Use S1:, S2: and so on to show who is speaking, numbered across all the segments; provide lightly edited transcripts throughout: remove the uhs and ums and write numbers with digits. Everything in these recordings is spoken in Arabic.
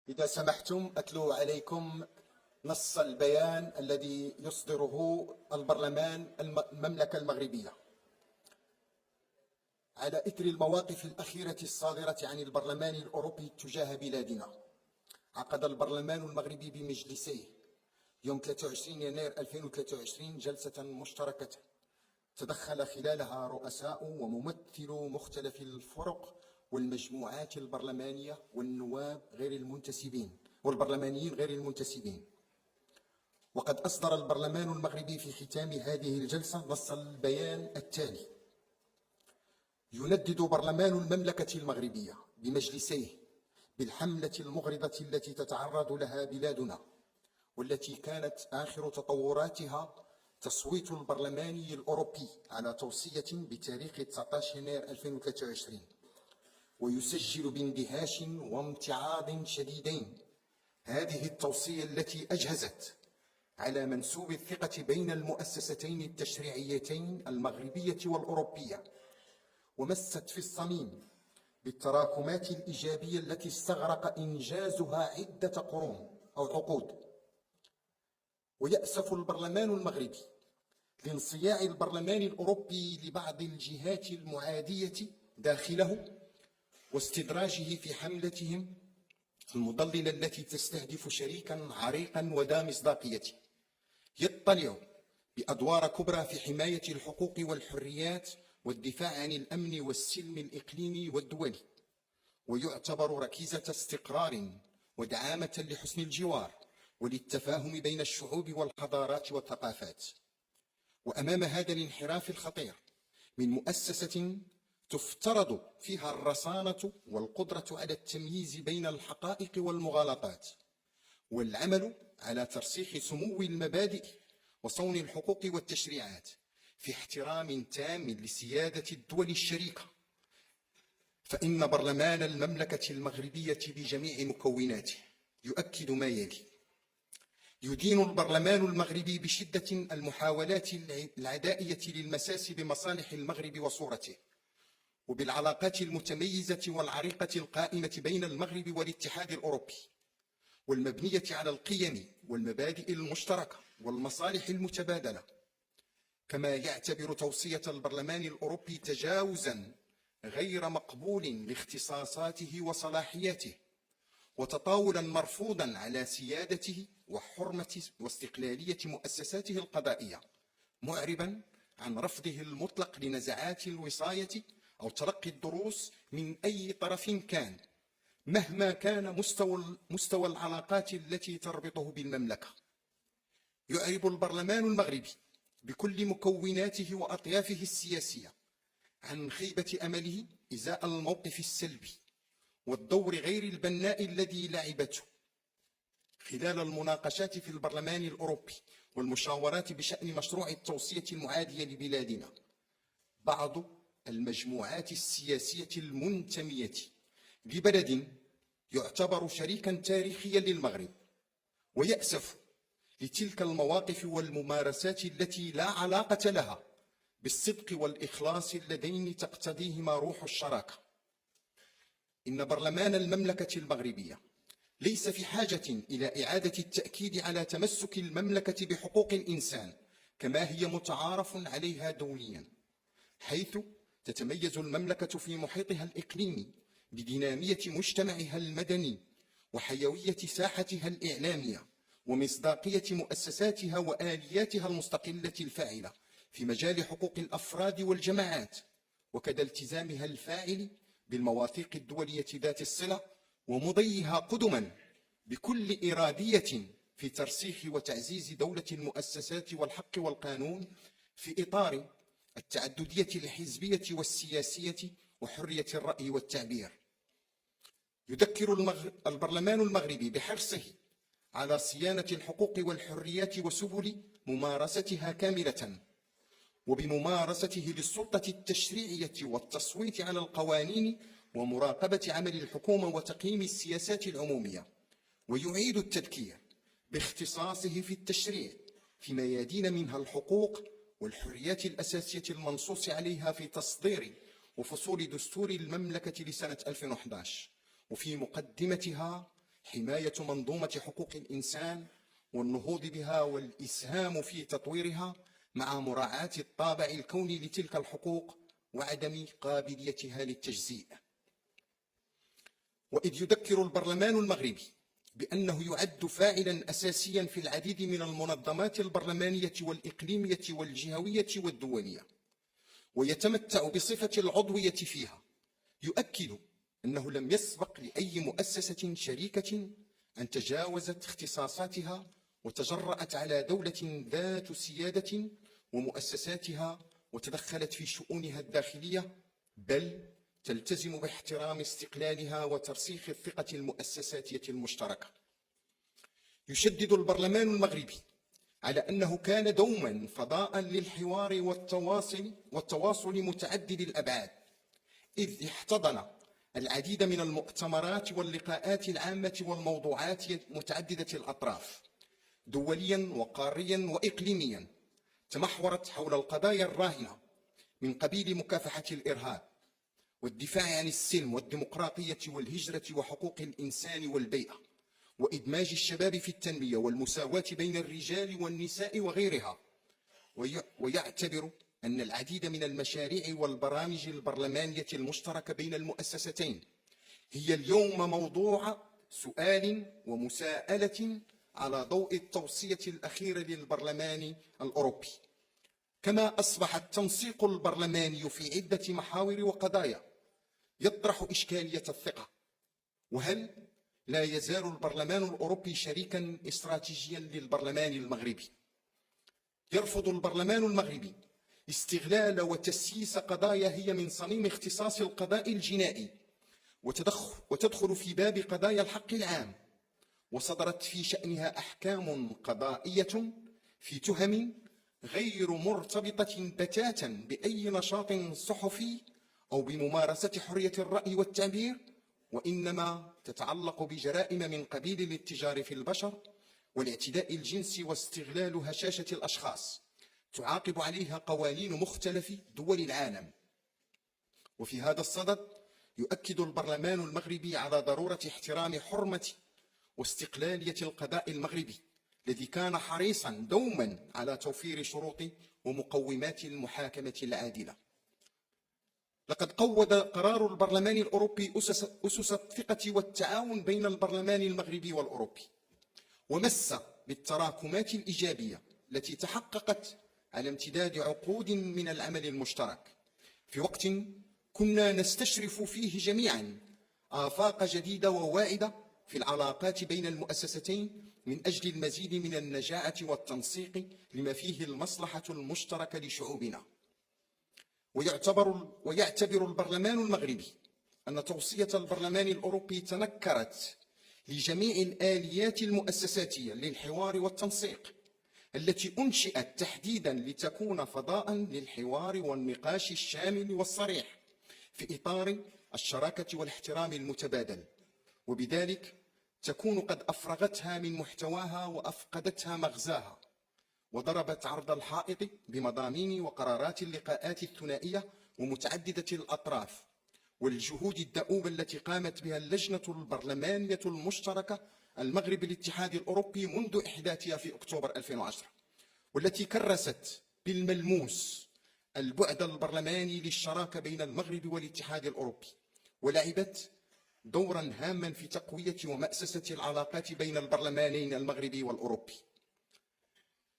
S1: إذا سمحتم أتلو عليكم نص البيان الذي يصدره البرلمان المملكة المغربية على إثر المواقف الأخيرة الصادرة عن البرلمان الأوروبي تجاه بلادنا. عقد البرلمان المغربي بمجلسيه يوم 23 يناير 2023 جلسة مشتركة تدخل خلالها رؤساء وممثلو مختلف الفرق والمجموعات البرلمانية والنواب غير المنتسبين والبرلمانيين غير المنتسبين. وقد أصدر البرلمان المغربي في ختام هذه الجلسة نص البيان التالي: يندد برلمان المملكة المغربية بمجلسيه بالحملة المغرضة التي تتعرض لها بلادنا، والتي كانت آخر تطوراتها تصويت البرلمان الأوروبي على توصية بتاريخ 19 يناير 2023، ويسجل باندهاش وامتعاض شديدين هذه التوصية التي أجهزت على منسوب الثقة بين المؤسستين التشريعيتين المغربية والأوروبية، ومست في الصميم بالتراكمات الإيجابية التي استغرق إنجازها عدة قرون أو عقود. ويأسف البرلمان المغربي لانصياع البرلمان الأوروبي لبعض الجهات المعادية داخله واستدراجه في حملتهم المضللة التي تستهدف شريكا عريقا وذا مصداقية يطلع بأدوار كبرى في حماية الحقوق والحريات والدفاع عن الأمن والسلم الإقليمي والدولي، ويعتبر ركيزة استقرار ودعامة لحسن الجوار وللتفاهم بين الشعوب والحضارات والثقافات. وأمام هذا الانحراف الخطير من مؤسسة تفترض فيها الرصانة والقدرة على التمييز بين الحقائق والمغالطات والعمل على ترسيخ سمو المبادئ وصون الحقوق والتشريعات في احترام تام لسيادة الدول الشريكة، فإن برلمان المملكة المغربية بجميع مكوناته يؤكد ما يلي: يدين البرلمان المغربي بشدة المحاولات العدائية للمساس بمصالح المغرب وصورته، وبالعلاقات المتميزة والعريقة القائمة بين المغرب والاتحاد الأوروبي، والمبنية على القيم والمبادئ المشتركة والمصالح المتبادلة. كما يعتبر توصية البرلمان الأوروبي تجاوزا غير مقبول لاختصاصاته وصلاحياته، وتطاولا مرفوضا على سيادته وحرمة واستقلالية مؤسساته القضائية، معربا عن رفضه المطلق لنزعات الوصاية أو تلقي الدروس من أي طرف كان، مهما كان مستوى العلاقات التي تربطه بالمملكة. يعرب البرلمان المغربي بكل مكوناته وأطيافه السياسية عن خيبة أمله إزاء الموقف السلبي والدور غير البناء الذي لعبته خلال المناقشات في البرلمان الأوروبي والمشاورات بشأن مشروع التوصية المعادية لبلادنا بعض المجموعات السياسية المنتمية لبلد يعتبر شريكا تاريخيا للمغرب. ويأسف لتلك المواقف والممارسات التي لا علاقة لها بالصدق والإخلاص اللذين تقتضيهما روح الشراكة. إن برلمان المملكة المغربية ليس في حاجة إلى إعادة التأكيد على تمسك المملكة بحقوق الإنسان كما هي متعارف عليها دوليا، حيث تتميز المملكة في محيطها الإقليمي بدينامية مجتمعها المدني وحيوية ساحتها الإعلامية ومصداقية مؤسساتها وآلياتها المستقلة الفاعلة في مجال حقوق الأفراد والجماعات، وكذا التزامها الفاعل بالمواثيق الدولية ذات الصلة ومضيها قدما بكل إرادية في ترسيخ وتعزيز دولة المؤسسات والحق والقانون في إطار التعددية الحزبية والسياسية وحرية الرأي والتعبير. يذكر البرلمان المغربي بحرصه على صيانة الحقوق والحريات وسبل ممارستها كاملة، وبممارسته للسلطة التشريعية والتصويت على القوانين ومراقبة عمل الحكومة وتقييم السياسات العمومية. ويعيد التذكير باختصاصه في التشريع في ميادين منها الحقوق والحريات الأساسية المنصوص عليها في تصدير وفصول دستور المملكة لسنة 2011، وفي مقدمتها حماية منظومة حقوق الإنسان والنهوض بها والإسهام في تطويرها مع مراعاة الطابع الكوني لتلك الحقوق وعدم قابليتها للتجزيء. وإذ يذكر البرلمان المغربي بأنه يعد فاعلا أساسيا في العديد من المنظمات البرلمانية والإقليمية والجهوية والدولية، ويتمتع بصفة العضوية فيها، يؤكد أنه لم يسبق لأي مؤسسة شريكة أن تجاوزت اختصاصاتها وتجرأت على دولة ذات سيادة ومؤسساتها وتدخلت في شؤونها الداخلية، بل تلتزم باحترام استقلالها وترسيخ الثقة المؤسساتية المشتركة. يشدد البرلمان المغربي على أنه كان دوما فضاء للحوار والتواصل متعدد الأبعاد، إذ احتضن العديد من المؤتمرات واللقاءات العامة والموضوعات متعددة الأطراف دوليا وقاريا وإقليميا، تمحورت حول القضايا الراهنة من قبيل مكافحة الإرهاب والدفاع عن السلم والديمقراطية والهجرة وحقوق الإنسان والبيئة، وإدماج الشباب في التنمية والمساواة بين الرجال والنساء وغيرها. ويعتبر أن العديد من المشاريع والبرامج البرلمانية المشتركة بين المؤسستين هي اليوم موضوع سؤال ومساءلة على ضوء التوصية الأخيرة للبرلمان الأوروبي. كما أصبح التنسيق البرلماني في عدة محاور وقضايا يطرح إشكالية الثقة، وهل لا يزال البرلمان الأوروبي شريكا استراتيجيا للبرلمان المغربي؟ يرفض البرلمان المغربي استغلال وتسييس قضايا هي من صميم اختصاص القضاء الجنائي وتدخل في باب قضايا الحق العام، وصدرت في شأنها أحكام قضائية في تهم غير مرتبطة بتاتا بأي نشاط صحفي أو بممارسة حرية الرأي والتعبير، وإنما تتعلق بجرائم من قبيل الاتجار في البشر والاعتداء الجنسي واستغلال هشاشة الأشخاص، تعاقب عليها قوانين مختلف دول العالم. وفي هذا الصدد يؤكد البرلمان المغربي على ضرورة احترام حرمة واستقلالية القضاء المغربي، الذي كان حريصا دوما على توفير شروط ومقومات المحاكمة العادلة. لقد قوّد قرار البرلمان الأوروبي أسس الثقة والتعاون بين البرلمان المغربي والأوروبي، ومس بالتراكمات الإيجابية التي تحققت على امتداد عقود من العمل المشترك، في وقت كنا نستشرف فيه جميعا آفاق جديدة وواعدة في العلاقات بين المؤسستين من أجل المزيد من النجاعة والتنسيق لما فيه المصلحة المشتركة لشعوبنا. ويعتبر البرلمان المغربي أن توصية البرلمان الأوروبي تنكرت لجميع الآليات المؤسساتية للحوار والتنسيق التي أنشئت تحديدا لتكون فضاء للحوار والنقاش الشامل والصريح في إطار الشراكة والاحترام المتبادل، وبذلك تكون قد أفرغتها من محتواها وأفقدتها مغزاها، وضربت عرض الحائط بمضامين وقرارات اللقاءات الثنائية ومتعددة الأطراف والجهود الدؤوبة التي قامت بها اللجنة البرلمانية المشتركة المغرب الاتحاد الأوروبي منذ إحداثها في أكتوبر 2010، والتي كرست بالملموس البعد البرلماني للشراكة بين المغرب والاتحاد الأوروبي، ولعبت دورا هاما في تقوية ومأسسة العلاقات بين البرلمانين المغربي والأوروبي.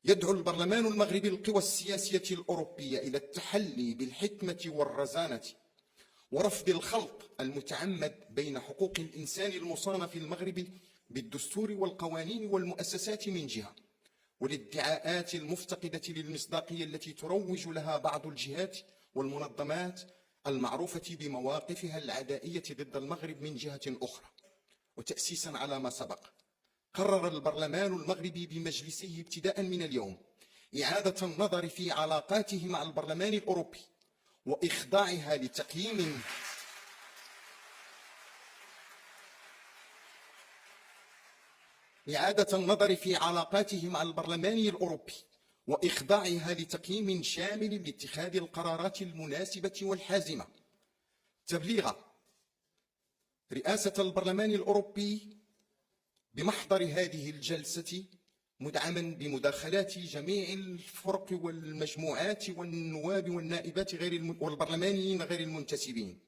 S1: يدعو البرلمان المغربي القوى السياسية الأوروبية إلى التحلي بالحكمة والرزانة ورفض الخلط المتعمد بين حقوق الإنسان المصانة في المغرب بالدستور والقوانين والمؤسسات من جهة، والادعاءات المفتقدة للمصداقية التي تروج لها بعض الجهات والمنظمات المعروفة بمواقفها العدائية ضد المغرب من جهة أخرى. وتأسيسا على ما سبق، قرر البرلمان المغربي بمجلسه ابتداء من اليوم إعادة النظر في علاقاته مع البرلمان الأوروبي وإخضاعها لتقييم شامل لاتخاذ القرارات المناسبة والحازمة. تبليغ رئاسة البرلمان الأوروبي بمحضر هذه الجلسة مدعما بمداخلات جميع الفرق والمجموعات والنواب والنائبات والبرلمانيين غير المنتسبين،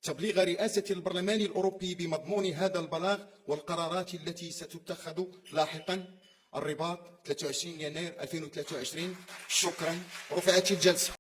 S1: تبليغ رئاسة البرلمان الأوروبي بمضمون هذا البلاغ والقرارات التي ستتخذ لاحقا. الرباط 23 يناير 2023. شكرا، رفعت الجلسة.